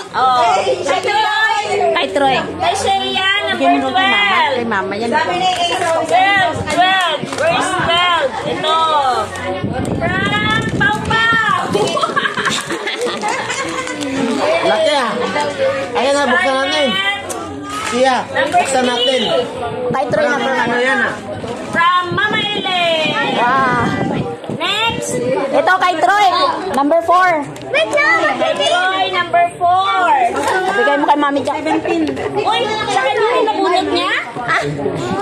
Oh. Kay Troy. Kay Troy. Kay Shea, number 12. Kay Mama yan. 12. Where's 12? Ito. From Pau Pau. Laki ah. Ayan na, buksan natin. Siya, buksan natin. Kay Troy number 1. Ano yan ah? From Mama Ellen. Ah. Next. Ito kay Troy. Number 4. Kay Troy, number 4. Bigay mo kay Mami Jack. 17. Uy, sa kanya yung nabunot niya? Ah?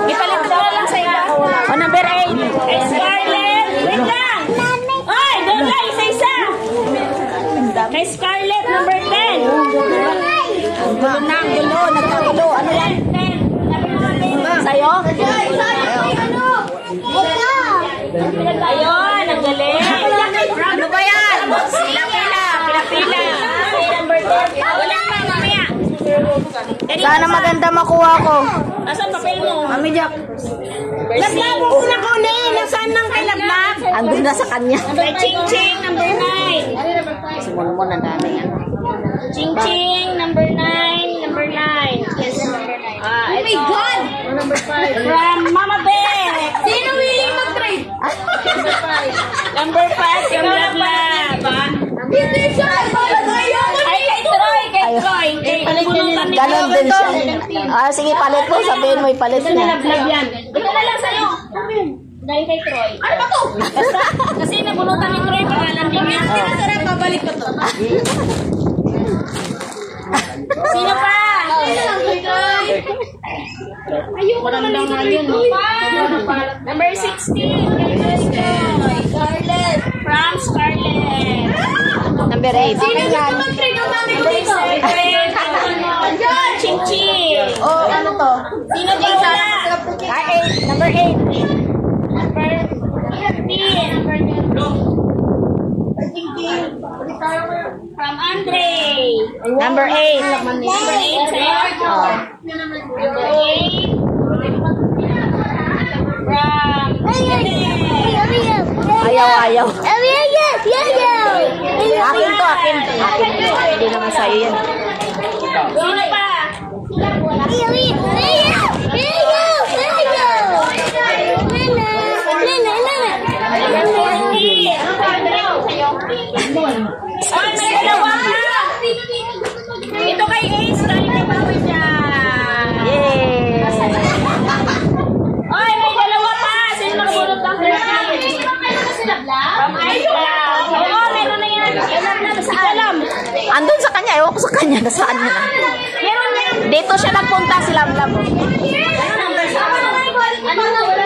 Ipalit ko na lang sa iba. O, number 8. Kay Scarlett. Wait lang. Ay, doon lang, isa-isa. Kay Scarlett, number 10. Gulo na, gulo. Nagkagulo. Ano yan? 10. Sa'yo? Ayun, ang galing. Ano ba yan? Pila-pila. Number 10. Wala pa, mamaya. Sana maganda makuha ko. Asan papel mo? Mami Jack. Lablab mo una ko na. Nasaan nang kay Lablab? Andun na sa kanya. Kay Ching Ching, number 9. Sumunmon ang dami yan. Ching Ching, number 9. Number 9. Yes, number 9. Oh my God! Number 5. From Mama Beck. Sino willing mag-trade? Number 5, from Lablab. Hindi siya. Ay, kay Troy. Kay Troy. Ganon din siya. Ah, sige, palit mo. Sabihin mo, ipalit Ito na niya. Lablab yan. Ito na lang sa'yo. Dahil kay Troy. Ano ba to? Kasi nabunutan ni Troy, pangalan din niya. Sarap, pabalik ko to. Sino pa? Ayoko naman dito. Number 16. Scarlett. From Scarlett. Number 8. Sino dito mag-trade ng mami ko dito? Ching Ching. Oh, ano to? Sino dito? Number 8. Number 15. From Andre. Number 8. Number 8 sa'yo. Oh. Number 8. From Ayaw. Akin to, akin. Hindi naman sa'yo yan. Sino pa? Ay, may dalawa ka! Ito kay Ace, galing kay Mama dyan. Yay! Ay, may dalawa pa! Sino nakabunod ng 13? From iCloud. Oo, meron na yan. Saan? Andun sa kanya. Ewan ko sa kanya. Nasaan niya lang. Meron yan. Dito siya nagpunta si Lamlam. Ano number?